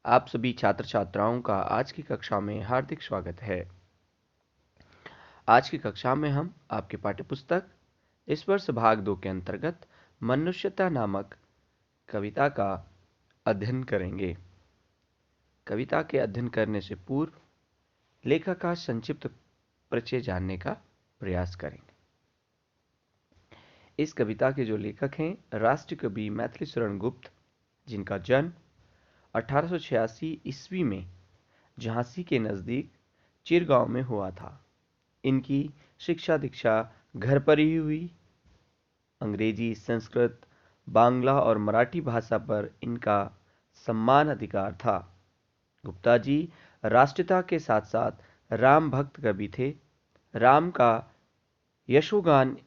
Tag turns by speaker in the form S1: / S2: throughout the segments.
S1: आप सभी छात्र छात्राओं का आज की कक्षा में हार्दिक स्वागत है। आज की कक्षा में हम आपके पाठ्यपुस्तक इस वर्ष भाग 2 के अंतर्गत मनुष्यता नामक कविता का अध्ययन करेंगे। कविता के अध्ययन करने से पूर्व लेखक का संक्षिप्त परिचय जानने का प्रयास करेंगे। इस कविता के जो लेखक हैं राष्ट्रीय कवि मैथिलीशरण गुप्त, जिनका जन्म 1886 ईस्वी में झांसी के नज़दीक चिरगांव में हुआ था। इनकी शिक्षा दीक्षा घर पर ही हुई। अंग्रेजी, संस्कृत, बांग्ला और मराठी भाषा पर इनका सम्मान अधिकार था। गुप्ता जी राष्ट्रीयता के साथ साथ राम भक्त कवि थे। राम का यशोगान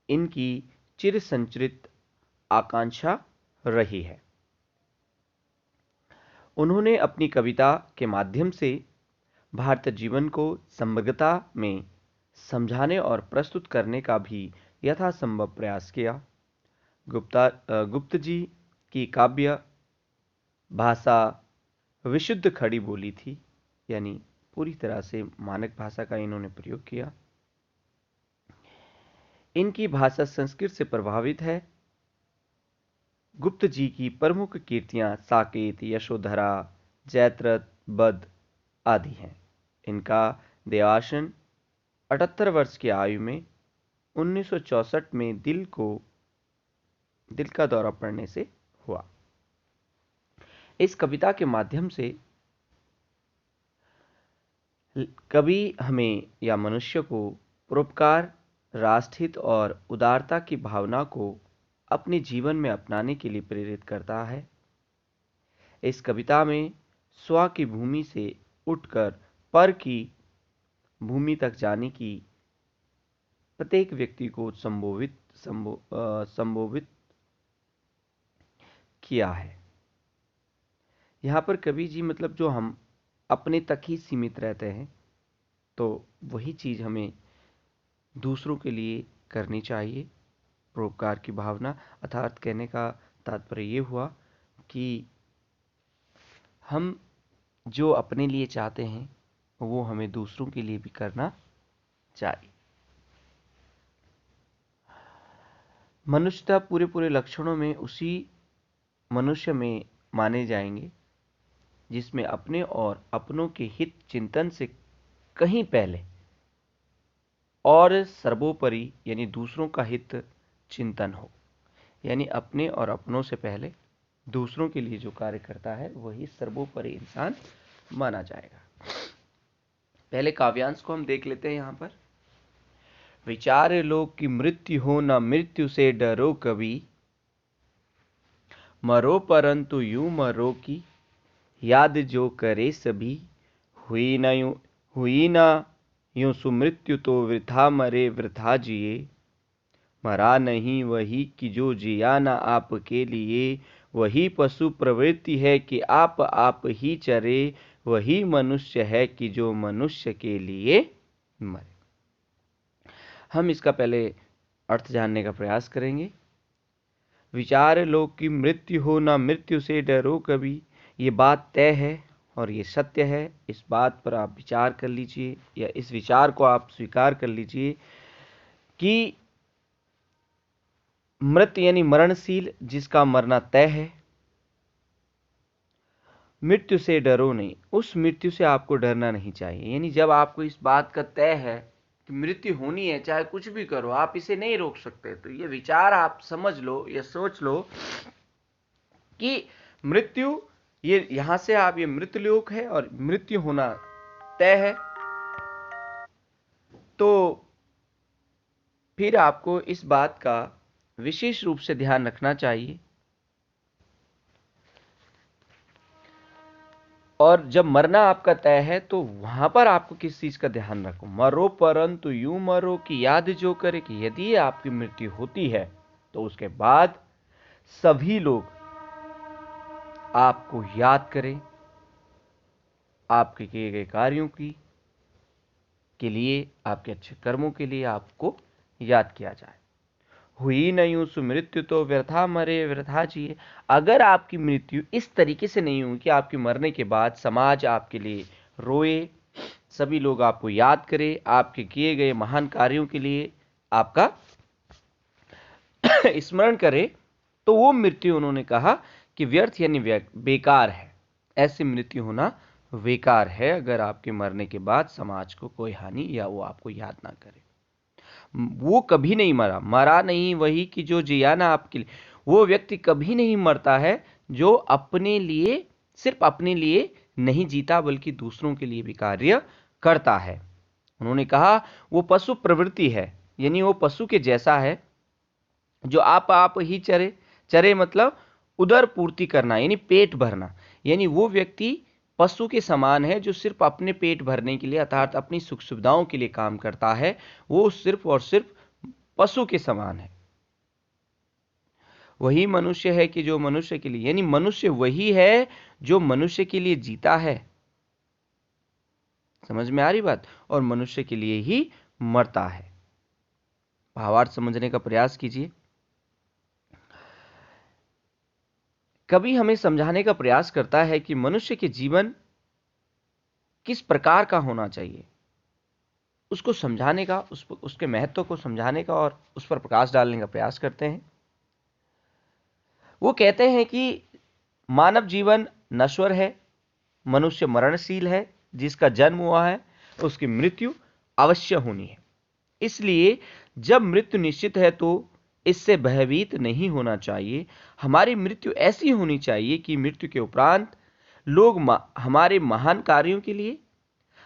S1: इनकी चिर संचरित आकांक्षा रही है। उन्होंने अपनी कविता के माध्यम से भारतीय जीवन को समग्रता में समझाने और प्रस्तुत करने का भी यथासंभव प्रयास किया। गुप्त जी की काव्य भाषा विशुद्ध खड़ी बोली थी, यानी पूरी तरह से मानक भाषा का इन्होंने प्रयोग किया। इनकी भाषा संस्कृत से प्रभावित है। गुप्त जी की प्रमुख कीर्तियां साकेत, यशोधरा, जयद्रथ, बद्ध आदि हैं। इनका देहावसान 78 वर्ष की आयु में 1964 में दिल का दौरा पड़ने से हुआ। इस कविता के माध्यम से कवि हमें या मनुष्य को परोपकार, राष्ट्रहित और उदारता की भावना को अपने जीवन में अपनाने के लिए प्रेरित करता है। इस कविता में स्व की भूमि से उठकर पर की भूमि तक जाने की प्रत्येक व्यक्ति को संबोधित किया है। यहाँ पर कवि जी मतलब जो हम अपने तक ही सीमित रहते हैं, तो वही चीज़ हमें दूसरों के लिए करनी चाहिए। परोपकार की भावना अर्थात कहने का तात्पर्य ये हुआ कि हम जो अपने लिए चाहते हैं वो हमें दूसरों के लिए भी करना चाहिए। मनुष्यता पूरे लक्षणों में उसी मनुष्य में माने जाएंगे जिसमें अपने और अपनों के हित चिंतन से कहीं पहले और सर्वोपरि यानी दूसरों का हित चिंतन हो। यानी अपने और अपनों से पहले दूसरों के लिए जो कार्य करता है वही सर्वोपरि इंसान माना जाएगा। पहले काव्यांश को हम देख लेते हैं। यहाँ पर विचार लो कि मृत्यु हो न मृत्यु से डरो कभी, मरो परंतु यूं मरो कि याद जो करे सभी, हुई न यूं सुमृत्यु तो वृथा मरे वृथा जिए, मरा नहीं वही कि जो जिया न आपके लिए, वही पशु प्रवृत्ति है कि आप ही चरे, वही मनुष्य है कि जो मनुष्य के लिए मरे। हम इसका पहले अर्थ जानने का प्रयास करेंगे। विचार लो कि मृत्यु हो ना मृत्यु से डरो कभी, ये बात तय है और ये सत्य है। इस बात पर आप विचार कर लीजिए या इस विचार को आप स्वीकार कर लीजिए कि मृत यानी मरणशील, जिसका मरना तय है, मृत्यु से डरो नहीं, उस मृत्यु से आपको डरना नहीं चाहिए। यानी जब आपको इस बात का तय है कि मृत्यु होनी है, चाहे कुछ भी करो, आप इसे नहीं रोक सकते, तो ये विचार आप समझ लो या सोच लो कि मृत्यु ये यहां से आप ये मृत्युलोक है और मृत्यु होना तय है। तो फिर आपको इस बात का विशेष रूप से ध्यान रखना चाहिए। और जब मरना आपका तय है तो वहां पर आपको किस चीज का ध्यान रखो, मरो परंतु यूं मरो कि याद जो करे, कि यदि आपकी मृत्यु होती है तो उसके बाद सभी लोग आपको याद करें, आपके किए गए कार्यों के लिए, आपके अच्छे कर्मों के लिए आपको याद किया जाए। हुई न यूं सुमृत्यु तो व्यर्था मरे व्यर्था जिए। अगर आपकी मृत्यु इस तरीके से नहीं हुई कि आपके मरने के बाद समाज आपके लिए रोए, सभी लोग आपको याद करें, आपके किए गए महान कार्यों के लिए आपका स्मरण करे, तो वो मृत्यु उन्होंने कहा कि व्यर्थ यानी बेकार है। ऐसी मृत्यु होना बेकार है अगर आपके मरने के बाद समाज को कोई हानि या वो आपको याद ना करे। वो कभी नहीं मरा नहीं वही कि जो जिया ना आपके लिए। वो व्यक्ति कभी नहीं मरता है जो अपने लिए, सिर्फ अपने लिए नहीं जीता बल्कि दूसरों के लिए भी कार्य करता है। उन्होंने कहा वो पशु प्रवृत्ति है, यानी वो पशु के जैसा है जो आप ही चरे। चरे मतलब उदर पूर्ति करना यानी पेट भरना। यानी वो व्यक्ति पशु के समान है जो सिर्फ अपने पेट भरने के लिए अर्थात अपनी सुख सुविधाओं के लिए काम करता है। वो सिर्फ और सिर्फ पशु के समान है। वही मनुष्य है कि जो मनुष्य के लिए, यानी मनुष्य वही है जो मनुष्य के लिए जीता है। समझ में आ रही बात? और मनुष्य के लिए ही मरता है। भावार्थ समझने का प्रयास कीजिए। कवि हमें समझाने का प्रयास करता है कि मनुष्य के जीवन किस प्रकार का होना चाहिए, उसको समझाने का, उसके महत्व को समझाने का और उस पर प्रकाश डालने का प्रयास करते हैं। वो कहते हैं कि मानव जीवन नश्वर है, मनुष्य मरणशील है, जिसका जन्म हुआ है उसकी मृत्यु अवश्य होनी है। इसलिए जब मृत्यु निश्चित है तो इससे भयभीत नहीं होना चाहिए। हमारी मृत्यु ऐसी होनी चाहिए कि मृत्यु के उपरांत लोग हमारे महान कार्यों के लिए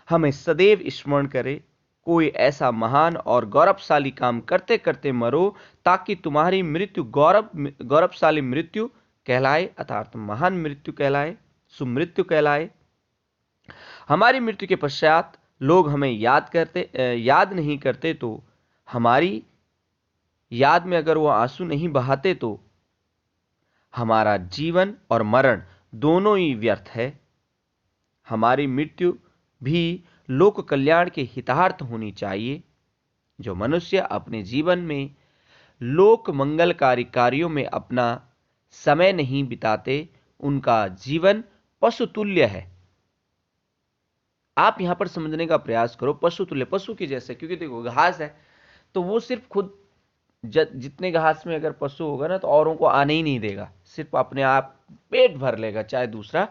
S1: हमें सदैव स्मरण करें। कोई ऐसा महान और गौरवशाली काम करते करते मरो ताकि तुम्हारी मृत्यु गौरवशाली मृत्यु कहलाए, अर्थात महान मृत्यु कहलाए, सुमृत्यु कहलाए। हमारी मृत्यु के पश्चात लोग हमें याद नहीं करते तो हमारी याद में अगर वो आंसू नहीं बहाते तो हमारा जीवन और मरण दोनों ही व्यर्थ है। हमारी मृत्यु भी लोक कल्याण के हितार्थ होनी चाहिए। जो मनुष्य अपने जीवन में लोक मंगलकारी कार्यों में अपना समय नहीं बिताते उनका जीवन पशु तुल्य है। आप यहां पर समझने का प्रयास करो, पशु तुल्य, पशु के जैसे, क्योंकि देखो घास है तो वो सिर्फ खुद जितने घास में अगर पशु होगा ना तो औरों को आने ही नहीं देगा, सिर्फ अपने आप पेट भर लेगा चाहे दूसरा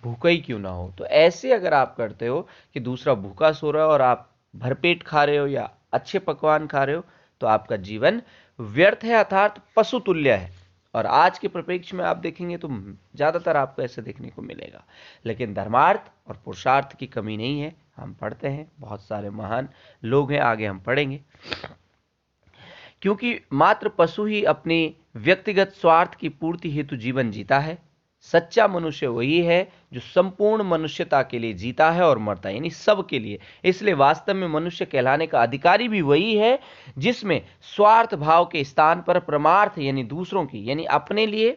S1: भूखा ही क्यों ना हो। तो ऐसे अगर आप करते हो कि दूसरा भूखा सो रहा है और आप भरपेट खा रहे हो या अच्छे पकवान खा रहे हो तो आपका जीवन व्यर्थ है, अर्थात पशु तुल्य है। और आज के परिप्रेक्ष्य में आप देखेंगे तो ज्यादातर आपको ऐसे देखने को मिलेगा। लेकिन धर्मार्थ और पुरुषार्थ की कमी नहीं है। हम पढ़ते हैं, बहुत सारे महान लोग हैं, आगे हम पढ़ेंगे। क्योंकि मात्र पशु ही अपने व्यक्तिगत स्वार्थ की पूर्ति हेतु जीवन जीता है। सच्चा मनुष्य वही है जो संपूर्ण मनुष्यता के लिए जीता है और मरता है, यानी सब के लिए। इसलिए वास्तव में मनुष्य कहलाने का अधिकारी भी वही है जिसमें स्वार्थ भाव के स्थान पर परमार्थ यानी दूसरों की, यानी अपने लिए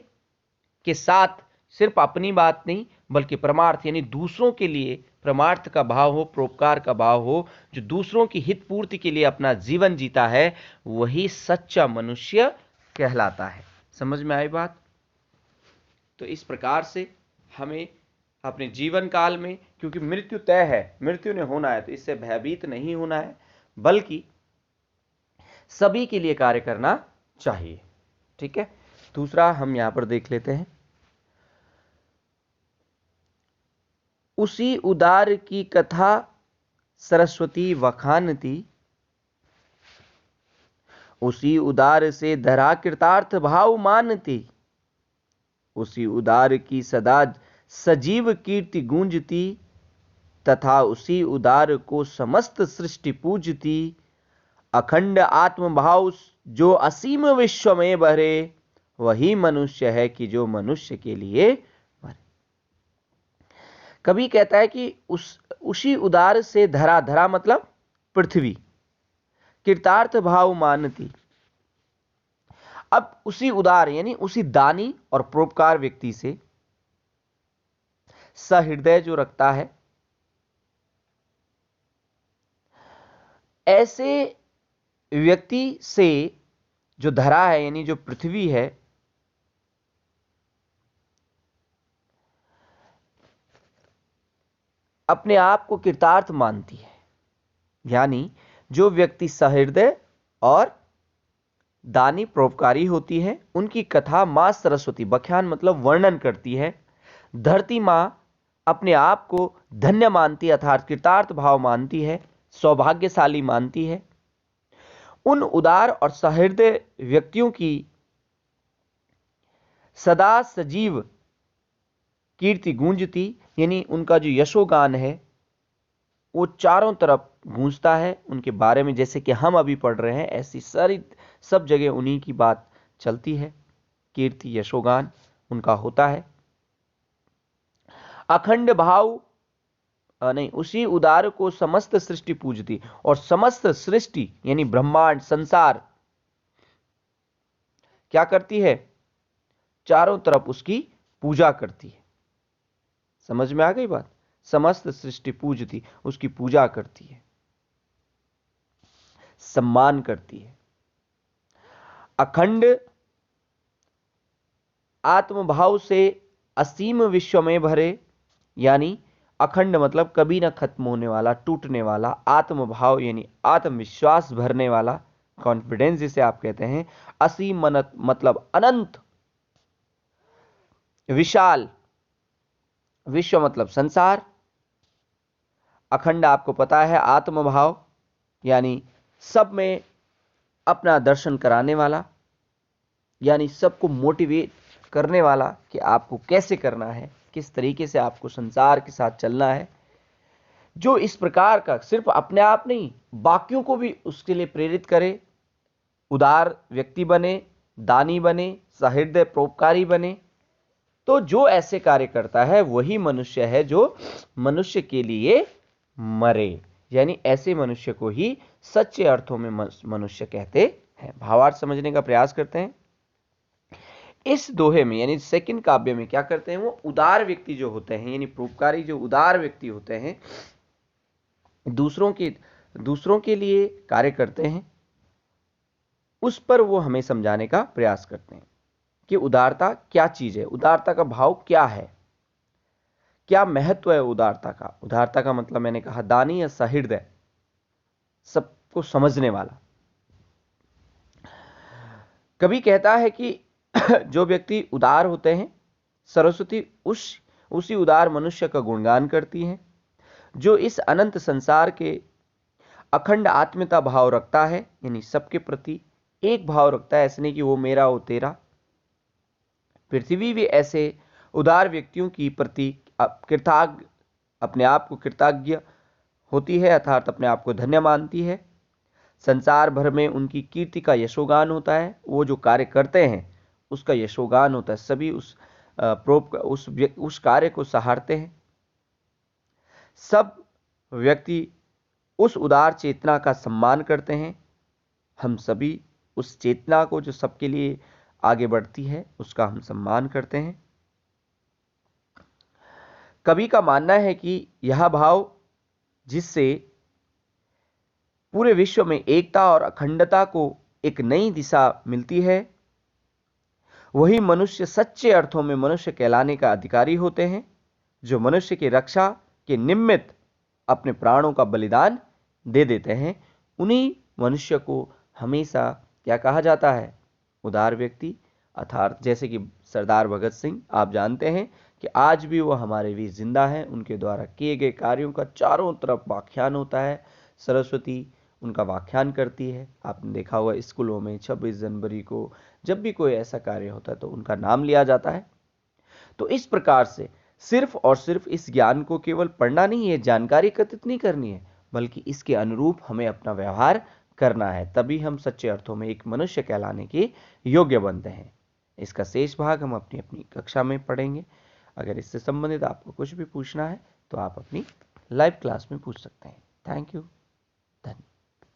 S1: के साथ सिर्फ अपनी बात नहीं बल्कि परमार्थ यानी दूसरों के लिए परमार्थ का भाव हो, परोपकार का भाव हो, जो दूसरों की हित पूर्ति के लिए अपना जीवन जीता है, वही सच्चा मनुष्य कहलाता है। समझ में आई बात? तो इस प्रकार से हमें अपने जीवन काल में, क्योंकि मृत्यु तय है, मृत्यु ने होना है, तो इससे भयभीत नहीं होना है बल्कि सभी के लिए कार्य करना चाहिए। ठीक है, दूसरा हम यहां पर देख लेते हैं। उसी उदार की कथा सरस्वती वखानती, उसी उदार से धरा कृतार्थ भाव मानती, उसी उदार की सदा सजीव कीर्ति गूंजती, तथा उसी उदार को समस्त सृष्टि पूजती। अखंड आत्मभाव जो असीम विश्व में भरे, वही मनुष्य है कि जो मनुष्य के लिए भरे। कवि कहता है कि उसी उदार से धरा, धरा मतलब पृथ्वी, कृतार्थ भाव मानती। अब उसी उदार यानी उसी दानी और परोपकार व्यक्ति से सहृदय जो रखता है, ऐसे व्यक्ति से जो धरा है यानी जो पृथ्वी है, अपने आप को कृतार्थ मानती है। यानी जो व्यक्ति सहृदय और दानी परोपकारी होती है, उनकी कथा मां सरस्वती, बख्यान मतलब वर्णन करती है। धरती मां अपने आप को धन्य मानती है, अर्थात कृतार्थ भाव मानती है, सौभाग्यशाली मानती है। उन उदार और सहृदय व्यक्तियों की सदा सजीव कीर्ति गूंजती, यानी उनका जो यशोगान है वो चारों तरफ गूंजता है उनके बारे में। जैसे कि हम अभी पढ़ रहे हैं, ऐसी सारी सब जगह उन्हीं की बात चलती है, कीर्ति यशोगान उनका होता है। अखंड भाव नहीं, उसी उदार को समस्त सृष्टि पूजती, और समस्त सृष्टि यानी ब्रह्मांड संसार क्या करती है? चारों तरफ उसकी पूजा करती है। समझ में आ गई बात? समस्त सृष्टि पूजती, उसकी पूजा करती है, सम्मान करती है। अखंड आत्मभाव से असीम विश्व में भरे, यानी अखंड मतलब कभी ना खत्म होने वाला, टूटने वाला, आत्मभाव यानी आत्मविश्वास भरने वाला, कॉन्फिडेंस जिसे आप कहते हैं। असीम मतलब अनंत, विशाल, विश्व मतलब संसार। अखंड आपको पता है, आत्मभाव यानी सब में अपना दर्शन कराने वाला, यानी सबको मोटिवेट करने वाला कि आपको कैसे करना है, किस तरीके से आपको संसार के साथ चलना है। जो इस प्रकार का सिर्फ अपने आप नहीं, बाकियों को भी उसके लिए प्रेरित करे, उदार व्यक्ति बने, दानी बने, सहृदय परोपकारी बने। तो जो ऐसे कार्य करता है वही मनुष्य है जो मनुष्य के लिए मरे, यानी ऐसे मनुष्य को ही सच्चे अर्थों में मनुष्य कहते हैं। भावार्थ समझने का प्रयास करते हैं। इस दोहे में यानी सेकंड काव्य में क्या करते हैं? वो उदार व्यक्ति जो होते हैं, यानी परोपकारी जो उदार व्यक्ति होते हैं, दूसरों के लिए कार्य करते हैं, उस पर वो हमें समझाने का प्रयास करते हैं कि उदारता क्या चीज है, उदारता का भाव क्या है, क्या महत्व है उदारता का। उदारता का मतलब मैंने कहा दानी या सहृदय, सबको समझने वाला। कवि कहता है कि जो व्यक्ति उदार होते हैं, सरस्वती उसी उदार मनुष्य का गुणगान करती हैं, जो इस अनंत संसार के अखंड आत्मीयता भाव रखता है, यानी सबके प्रति एक भाव रखता है, ऐसे नहीं कि वो मेरा वो तेरा। पृथ्वी भी ऐसे उदार व्यक्तियों की प्रति कृतज्ञ, अपने आप को कृतज्ञ होती है, अर्थात अपने आप को धन्य मानती है। संसार भर में उनकी कीर्ति का यशोगान होता है, वो जो कार्य करते हैं उसका यशोगान होता है, सभी उस कार्य को सहारते हैं। सब व्यक्ति उस उदार चेतना का सम्मान करते हैं। हम सभी उस चेतना को जो सबके लिए आगे बढ़ती है उसका हम सम्मान करते हैं। कवि का मानना है कि यह भाव जिससे पूरे विश्व में एकता और अखंडता को एक नई दिशा मिलती है, वही मनुष्य सच्चे अर्थों में मनुष्य कहलाने का अधिकारी होते हैं, जो मनुष्य की रक्षा के निमित्त अपने प्राणों का बलिदान दे देते हैं। उन्हीं मनुष्य को हमेशा क्या कहा जाता है? उदार व्यक्ति। अर्थात जैसे कि सरदार भगत सिंह, आप जानते हैं कि आज भी वो हमारे बीच जिंदा हैं। उनके द्वारा किए गए कार्यों का चारों तरफ व्याख्यान होता है। सरस्वती उनका व्याख्यान करती है। आपने देखा हुआ स्कूलों में 26 जनवरी को जब भी कोई ऐसा कार्य होता है तो उनका नाम लिया जाता है। तो इस प्रकार से सिर्फ और सिर्फ इस ज्ञान को केवल पढ़ना नहीं है, जानकारी एकत्रित नहीं करनी है, बल्कि इसके अनुरूप हमें अपना व्यवहार करना है, तभी हम सच्चे अर्थों में एक मनुष्य कहलाने के योग्य बनते हैं। इसका शेष भाग हम अपनी अपनी कक्षा में पढ़ेंगे। अगर इससे संबंधित आपको कुछ भी पूछना है तो आप अपनी लाइव क्लास में पूछ सकते हैं। Thank you. धन्यवाद।